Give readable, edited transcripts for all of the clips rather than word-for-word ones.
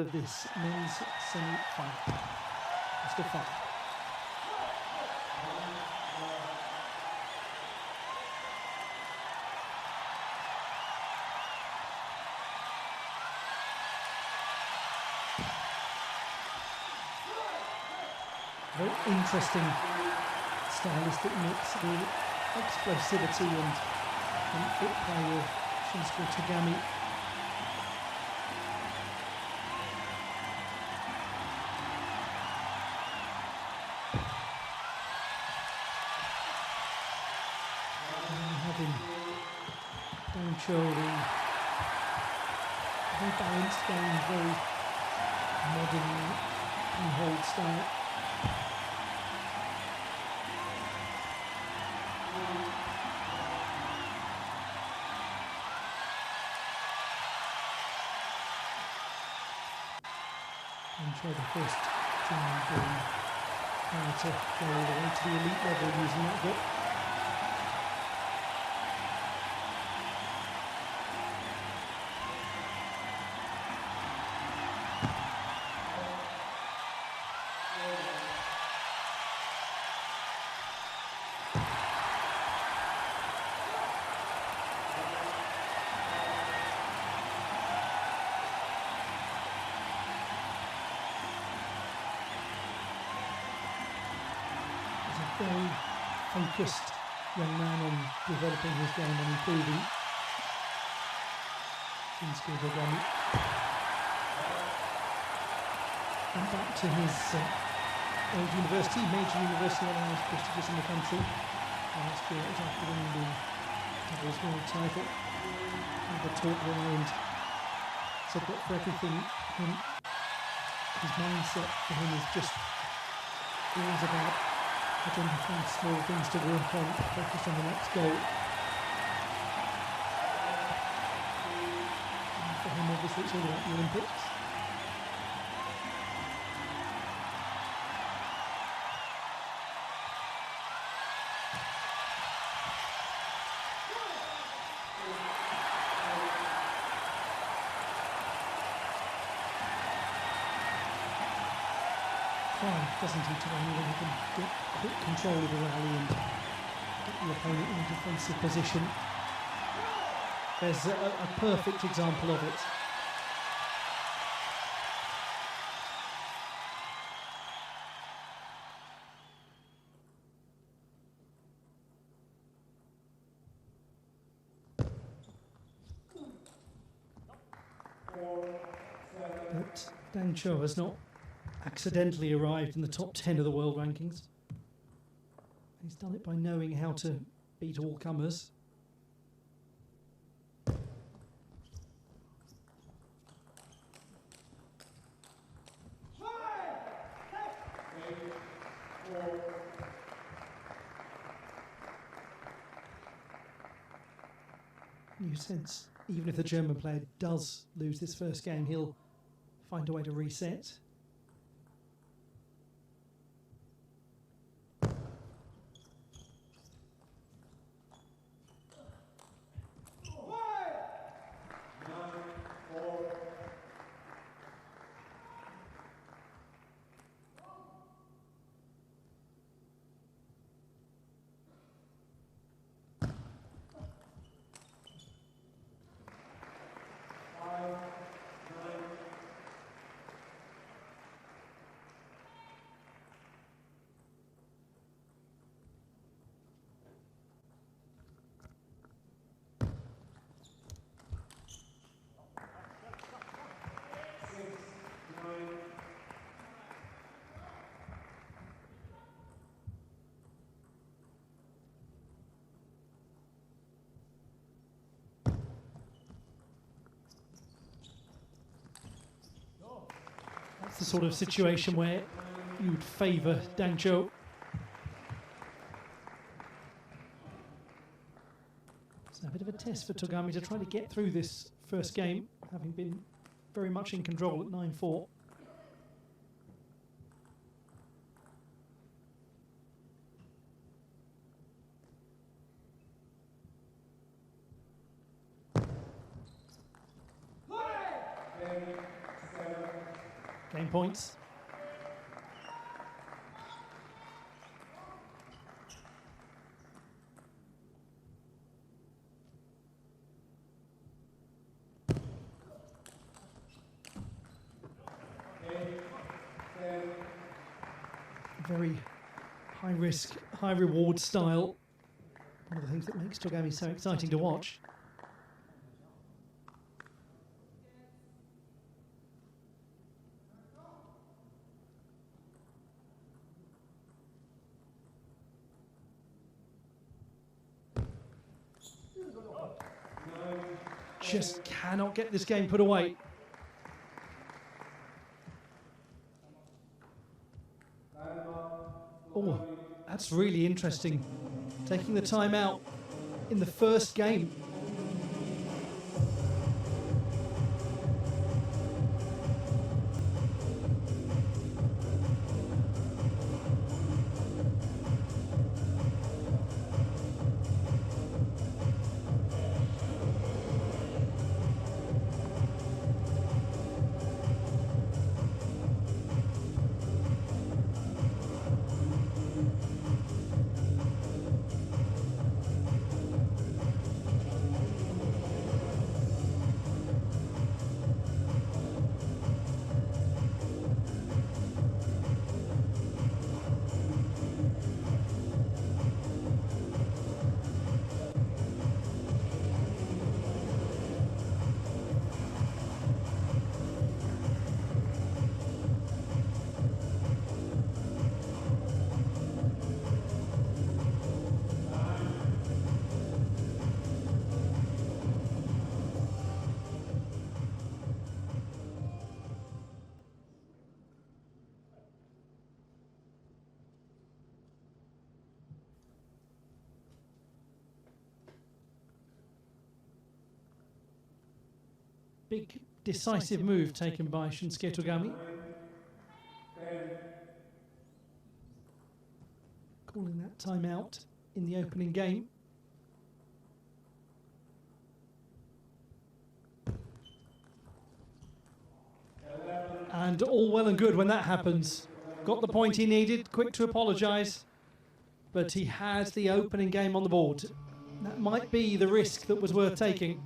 of this men's semi-final. Mr. Pong. Very interesting stylistic mix with explosivity and foot play of Shunsuke Togami. Having Dang Qiu, very balanced game, very modern penhold style. I'm sure the first German being trying to go all the way to the elite level using that grip. Very focused young man on developing his game and improving. Shunsuke Togami. And back to his old university, major university, one of the most prestigious in the country. Last year it was after winning the doubles world title. And the talk around said that for everything, his mindset for him is just always about identifying small things to work on, focus on the next goal. And for him, obviously, it's all about the Olympics. Doesn't he, to anyone who can get quick control of the rally and get the opponent in a defensive position. There's a perfect example of it. But Dang Qiu has not accidentally arrived in the top 10 of the world rankings. He's done it by knowing how to beat all comers. You sense, even if the German player does lose this first game, he'll find a way to reset. That's the sort of situation where you would favour Dang Qiu. It's a bit of a test for Togami to try to get through this first game, having been very much in control at 9-4. Game points. Very high risk, high reward style. One of the things that makes Togami so exciting to watch. Just cannot get this game put away. Oh, that's really interesting. Taking the time out in the first game. Big decisive move taken by Shunsuke Togami. Calling that timeout in the opening game. And all well and good when that happens. Got the point he needed, quick to apologise, but he had the opening game on the board. That might be the risk that was worth taking.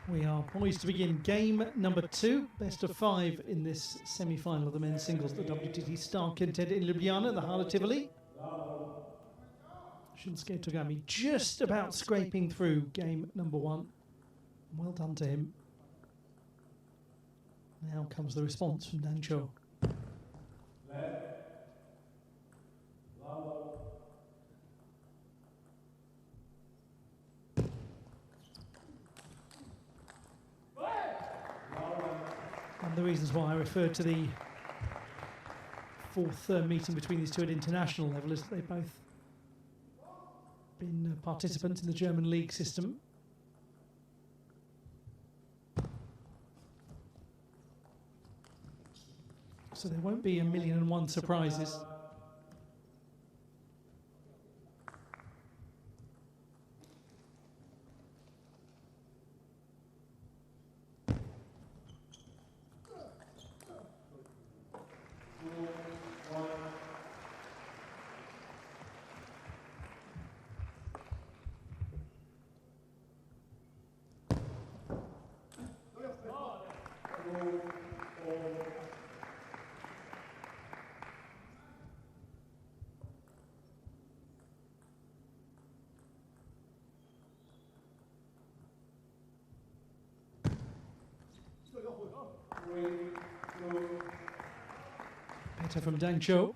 We are poised to begin game number 2, best of 5 in this semi-final of the men's singles at the WTT Star Quintet in Ljubljana, the Hala Tivoli. Shunsuke Togami just about scraping through game number 1. Well done to him. Now comes the response from Dang Qiu. And the reasons why I referred to the fourth meeting between these two at international level is that they've both been participants in the German league system. So there won't be 1,000,001 surprises. Better from Dang Qiu.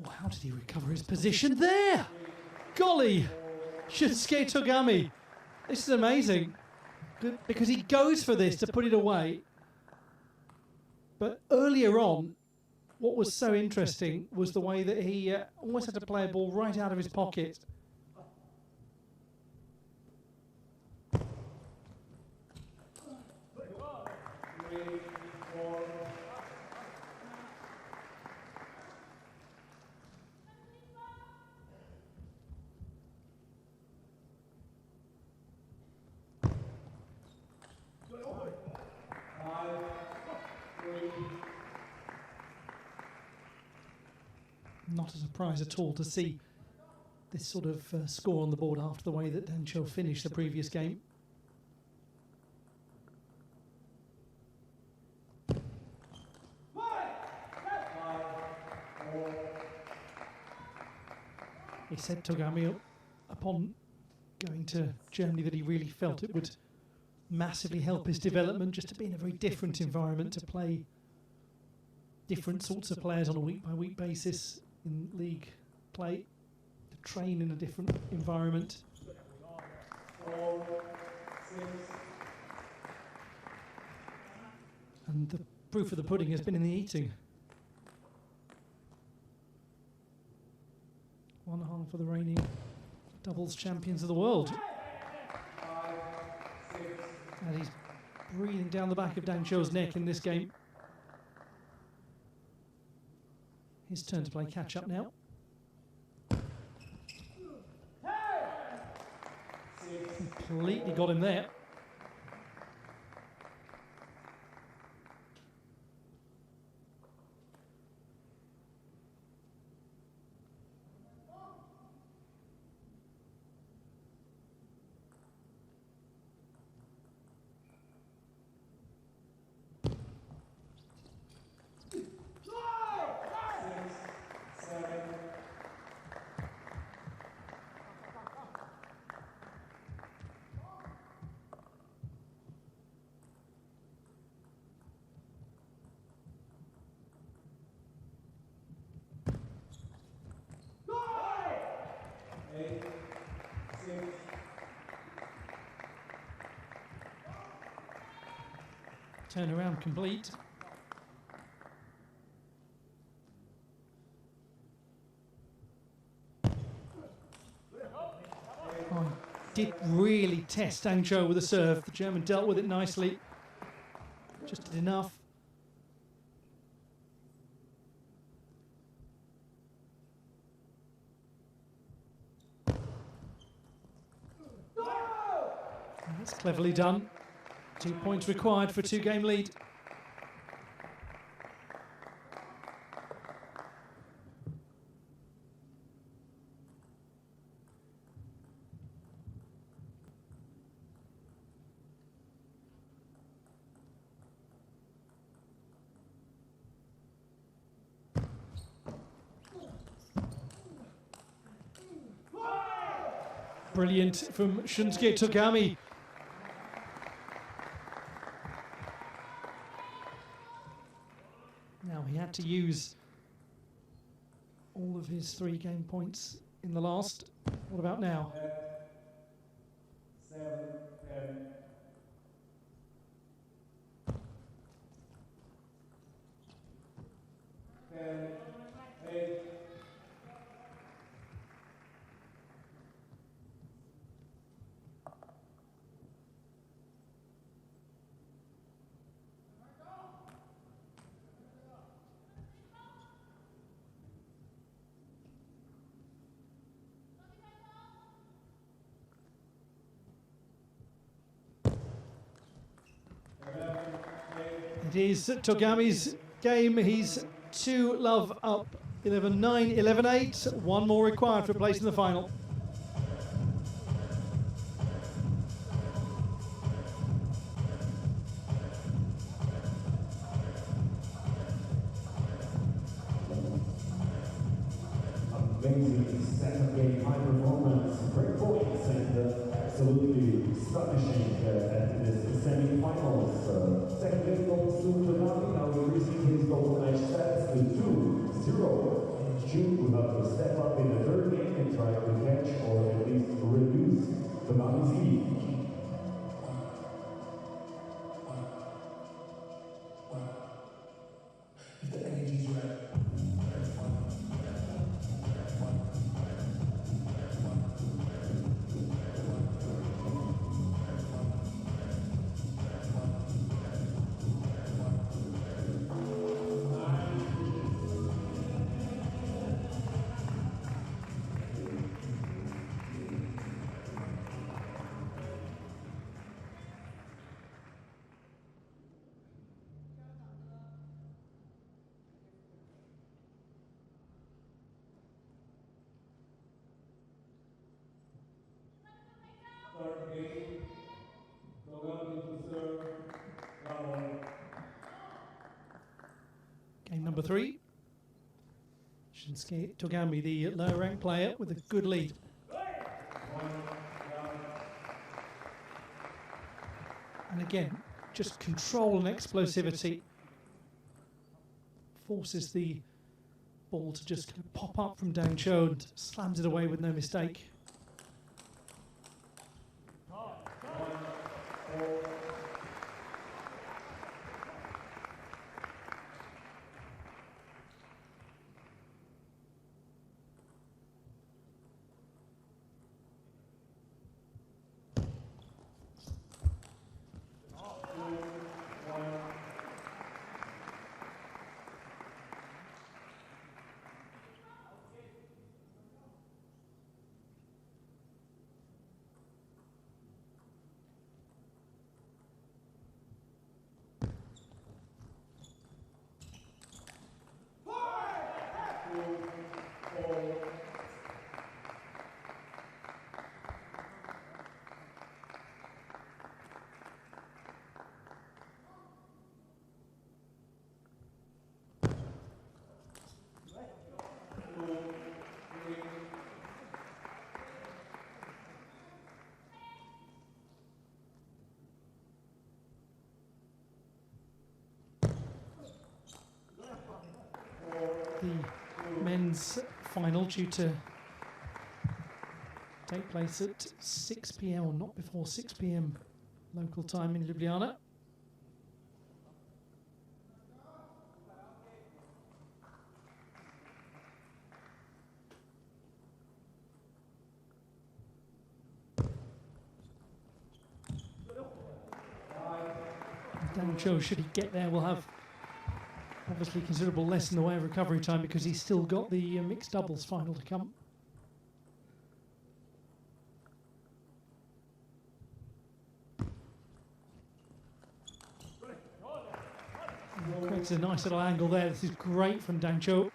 Oh, how did he recover his position there? Golly! Shunsuke Togami. This is amazing. Because he goes for this to put it away. But earlier on, what was so interesting was the way that he almost had to play a ball right out of his pocket. Not a surprise at all to see this sort of score on the board after the way that Dang Qiu finished the previous game. He said, Togami, upon going to Germany, that he really felt it would massively help his development just to be in a very different environment, to play different sorts of players on a week-by-week basis in league play, to train in a different environment. And the proof of the pudding has been in the eating. 1-1 for the reigning doubles champions of the world. And he's breathing down the back of Dang Qiu's neck in this game. His turn to play catch-up now. Completely got him there. Turnaround complete. Oh, did really test Dang Qiu with a serve. The German dealt with it nicely. Just did enough. That's cleverly done. 2 points required for a 2-game lead. Brilliant from Shunsuke Togami. Now he had to use all of his 3-game points in the last. What about now? 7, 10. 10, 8. It is Togami's game. He's 2-love up. 11-9, 11-8. One more required for a place in the final. amazing setup game, high performance, great points, and absolutely astonishing at this semi-finals. Second game goes to Togami, now increasing his total match stats to 2-0. And Qiu will have to step up in the third game and try to catch or at least reduce Togami's lead. Third game, Togami to serve, level. Game number 3. Shunsuke Togami, the lower ranked player, with a good lead. And again, just control and explosivity forces the ball to just kind of pop up from Dang Qiu and slams it away with no mistake. The men's final, due to take place at 6 p.m. or not before 6 p.m. local time in Ljubljana. Dang Qiu, should he get there, will have obviously considerable less in the way of recovery time because he's still got the mixed doubles final to come. Creates a nice little angle there. This is great from Dang Qiu.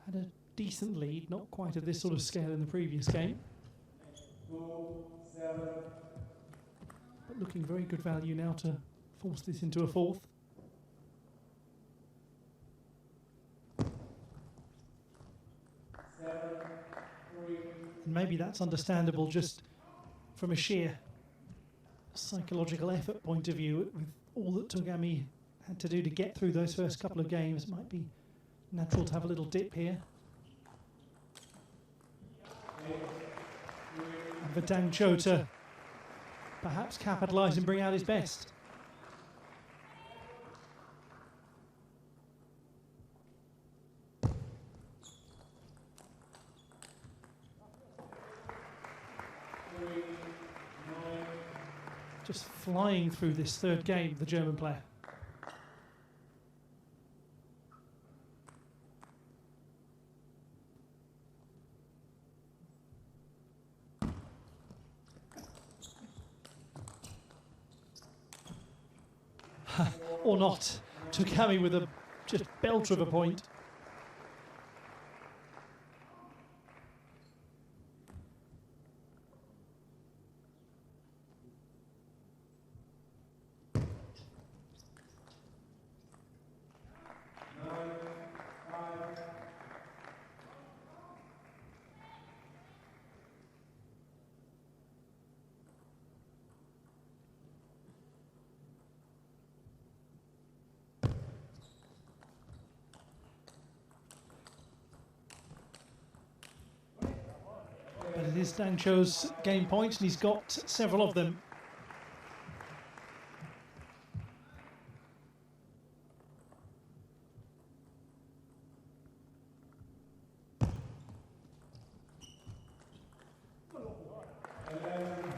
Had a decent lead, not quite at this sort of scale in the previous game. 2-7. But looking very good value now to force this into a fourth. And maybe that's understandable just from a sheer psychological effort point of view. With all that Togami had to do to get through those first couple of games, it might be natural to have a little dip here. And for Dang Qiu to perhaps capitalise and bring out his best. Just flying through this third game, the German player. Or not. Togami with a just belter of a point. is Dang Qiu's game point, and he's got several of them.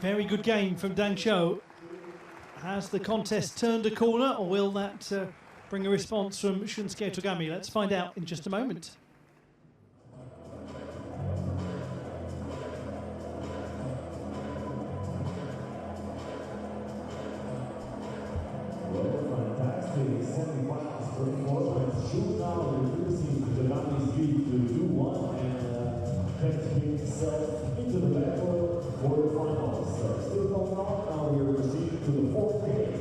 Very good game from Dang Qiu. Has the contest turned a corner, or will that bring a response from Shunsuke Togami? Let's find out in just a moment. Fantastic semi-finals performance. Shu now reducing Togami's lead to 2-1 and kept himself into the battle for the finals. Still going on. Now we are proceeding to the fourth game.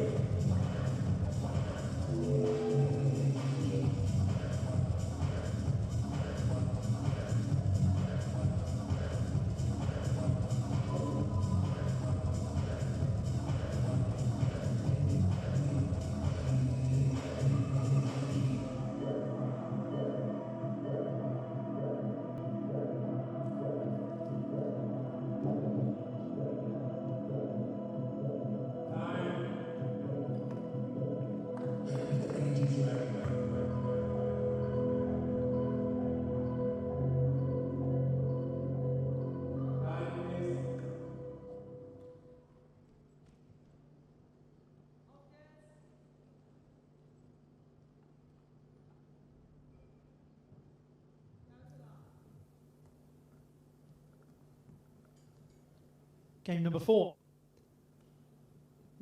Game number 4.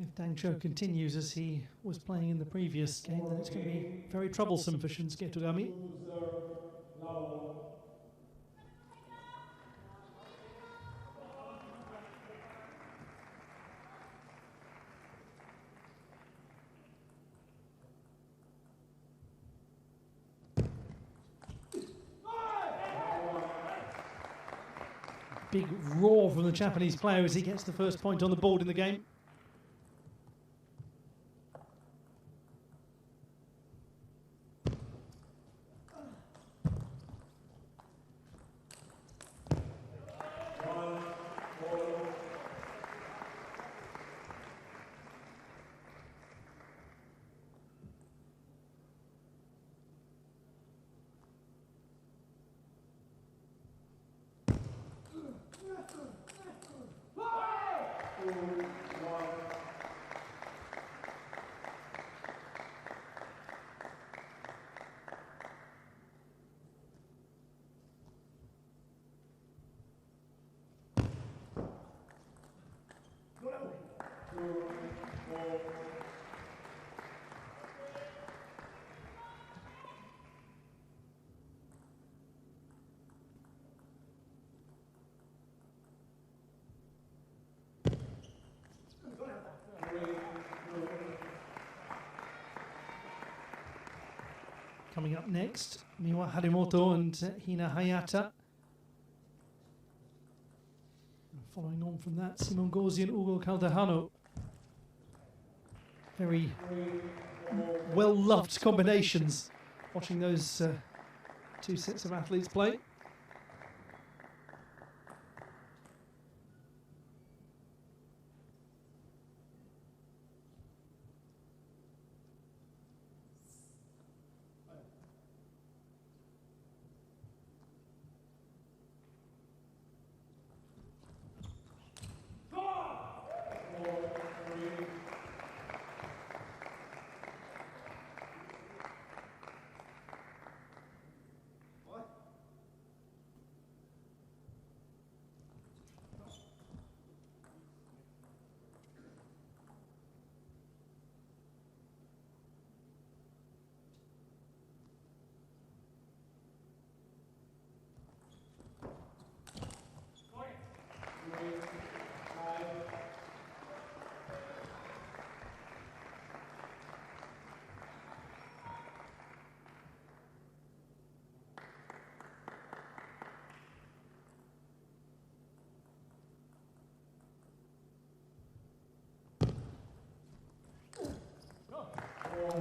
If Dang Qiu continues as he was playing in the previous game, then it's going to be very troublesome for Shunsuke Togami. Big roar from the Japanese player as he gets the first point on the board in the game. Coming up next, Miwa Harimoto and Hina Hayata. Following on from that, Simon Gauzy and Ugo Calderano. Very well-loved combinations, watching those two sets of athletes play.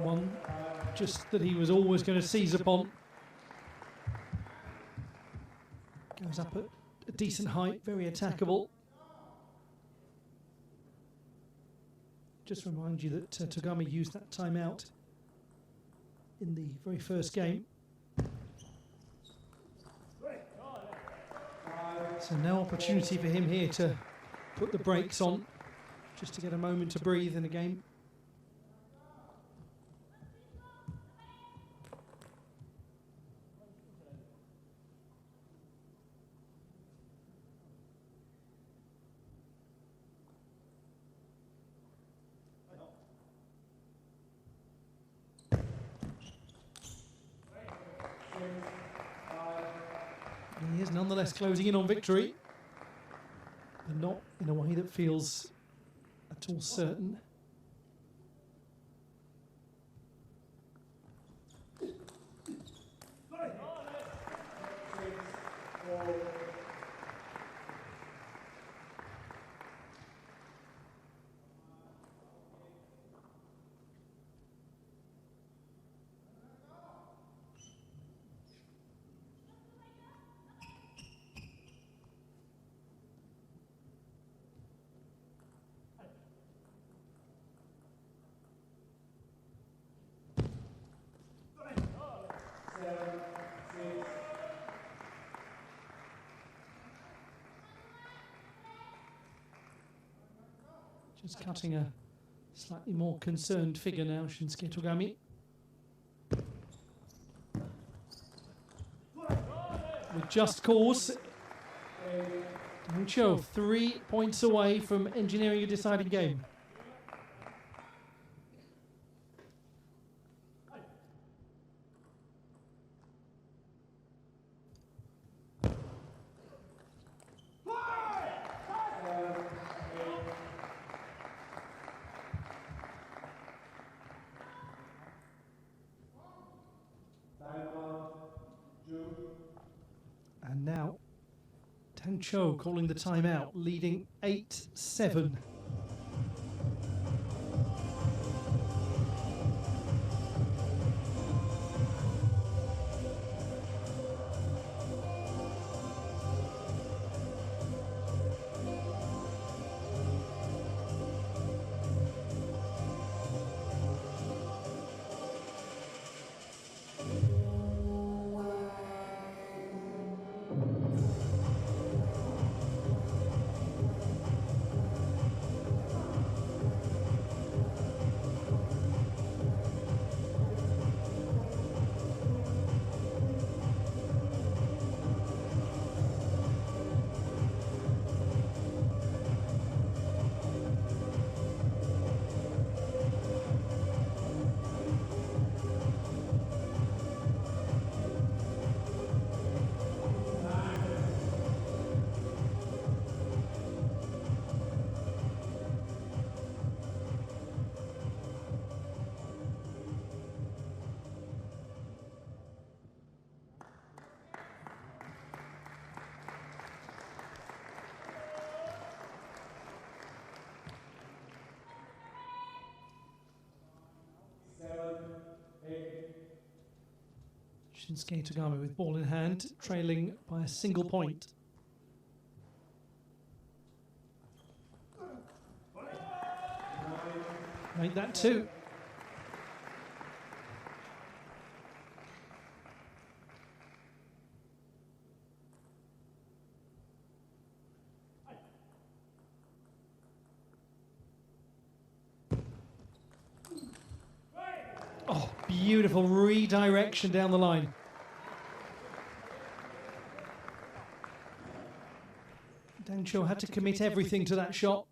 One just that he was always going to seize upon. Goes up at a decent height, very attackable. Just remind you that Togami used that timeout in the very first game. So no opportunity for him here to put the brakes on, just to get a moment to breathe in the game. He is nonetheless closing in on victory, but not in a way that feels at all certain. Just cutting a slightly more concerned figure now, Shunsuke Togami. With just cause, Dang Qiu 3 points away from engineering a deciding game. And now, Dang Qiu calling the timeout, leading 8-7. Shunsuke Togami with ball in hand, trailing by a single point. Make that 2. Oh, beautiful redirection down the line. Dang Qiu had to commit everything to that shot.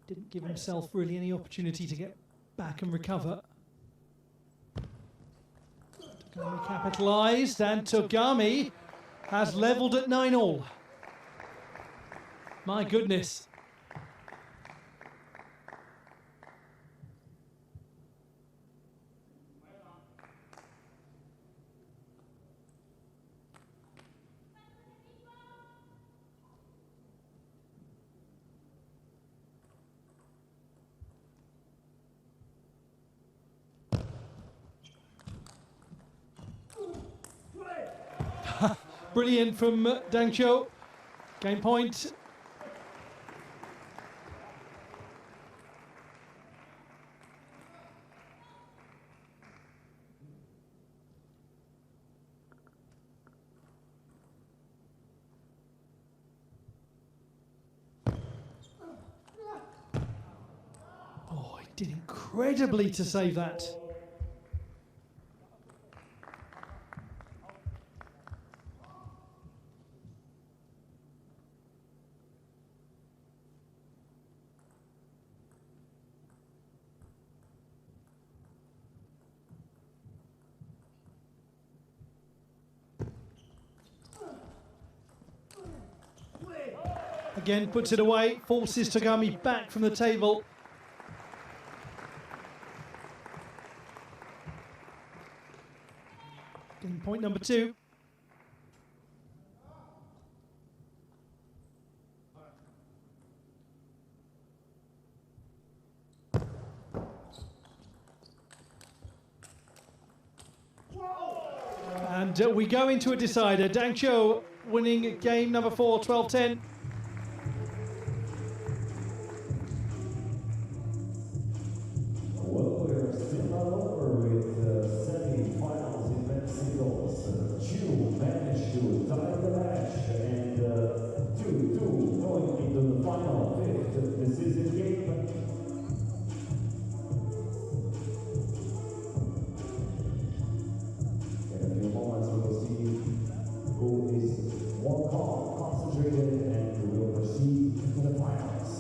Didn't give himself really any opportunity to get back and recover. Togami capitalised, and Togami has levelled at 9-all. My goodness. brilliant from Dang Qiu. Game point. Oh, he did incredibly to save that. Again, puts it away, forces Togami back from the table. Game point number 2. And we go into a decider. Dang Qiu winning game number 4, 12-10. Well, we're still not over with the semi-finals in men's singles. Qiu managed to tie the match and 2-2 going into the final 5th decisive game. In a few moments we will see who is more calm, concentrated, and will proceed to the finals.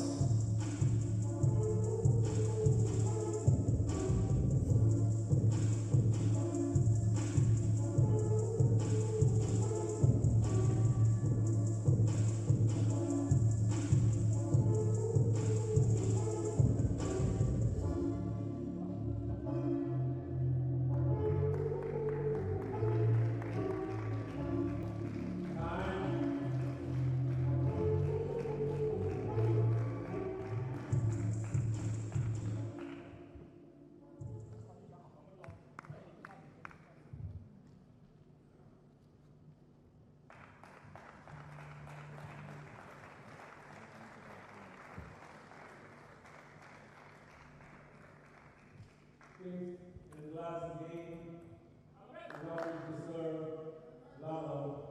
In the last game, going to serve Lalo.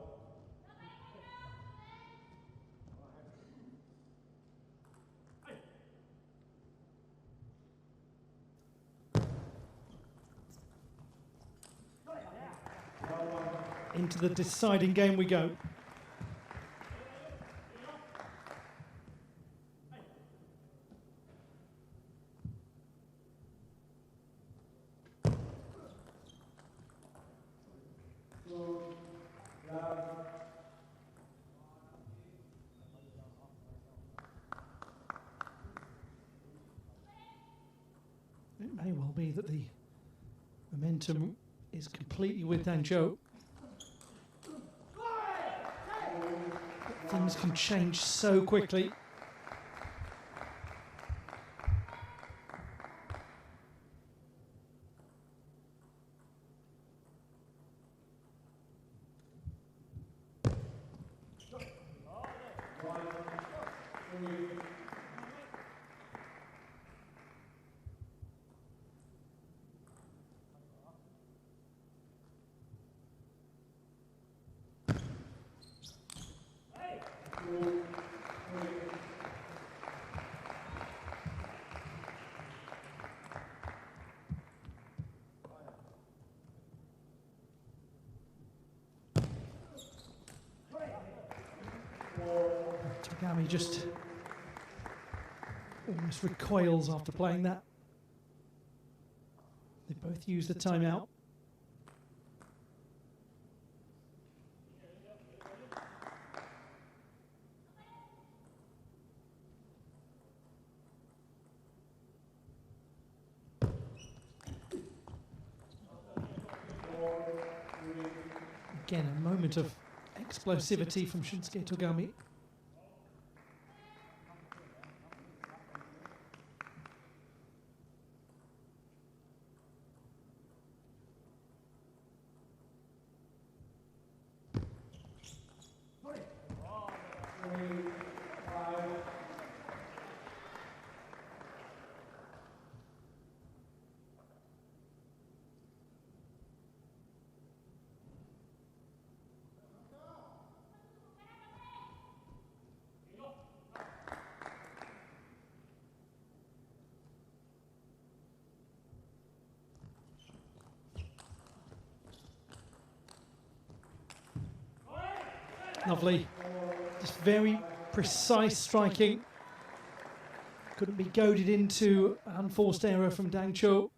Into the deciding game we go. It may well be that the momentum is completely with Dang Qiu. Things can change so quickly. Togami just almost recoils after playing that. They both use the timeout. Again, a moment of explosivity from Shunsuke Togami. Lovely. Just very precise striking. Couldn't be goaded into an unforced error from Dang Qiu.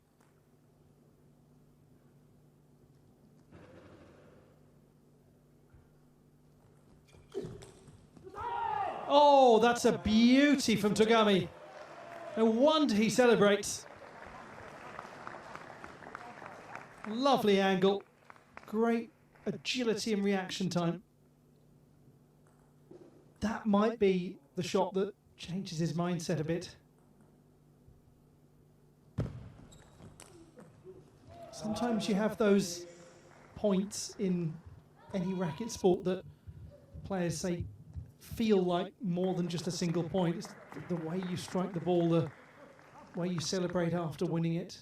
Oh, that's a beauty from Togami. No wonder he celebrates. Lovely angle. Great agility and reaction time. That might be the shot that changes his mindset a bit. Sometimes you have those points in any racket sport that players say feel like more than just a single point. It's the way you strike the ball, the way you celebrate after winning it.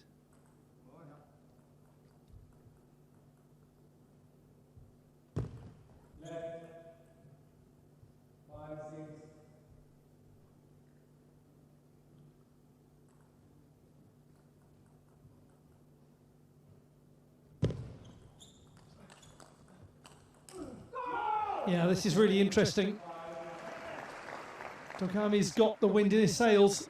Yeah, this is really interesting. Togami's got the wind in his sails.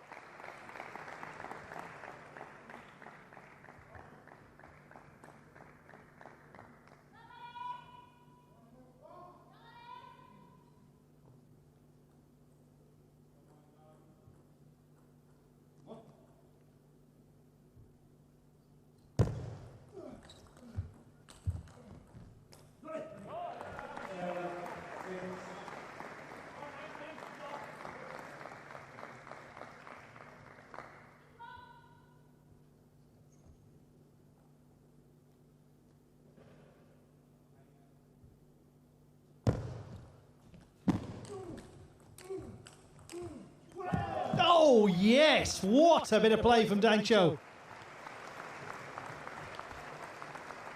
Oh, yes! What a bit of play from Dang Qiu.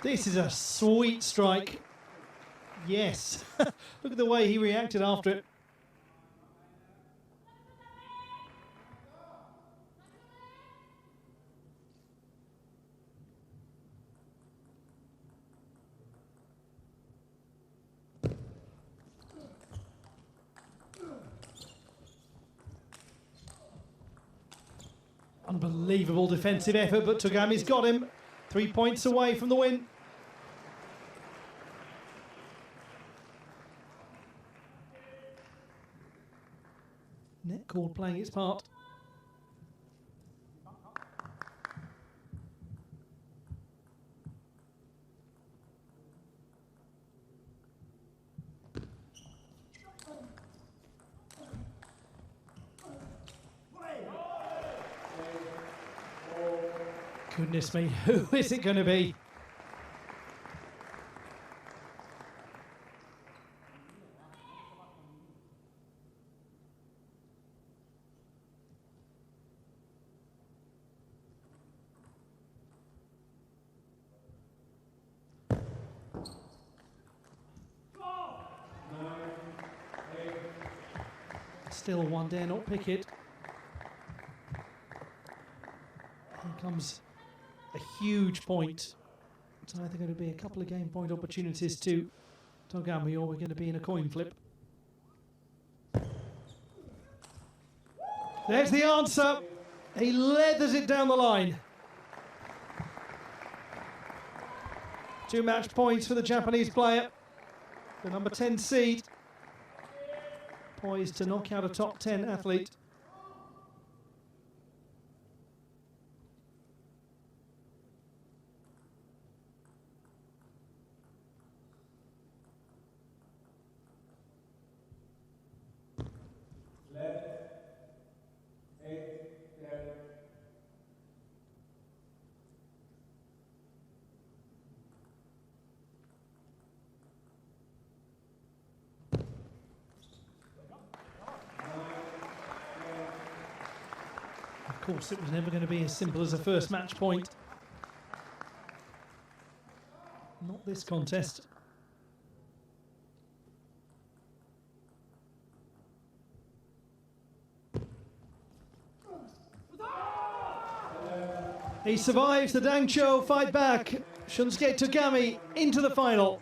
This is a sweet strike. Yes. Look at the way he reacted after it. Unbelievable defensive effort, but Togami's got him. 3 points away from the win. Net cord playing its part. Goodness me, who is it going to be? Still one dare not pick it. Here comes a huge point. It's either going to be a couple of game point opportunities to Togami, or we're going to be in a coin flip. There's the answer. He leathers it down the line. 2 match points for the Japanese player. The number 10 seed. Poised to knock out a top 10 athlete. Of course, it was never going to be as simple as a first match point. Not this contest. He survives the Dang Qiu fight back. Shunsuke Togami into the final.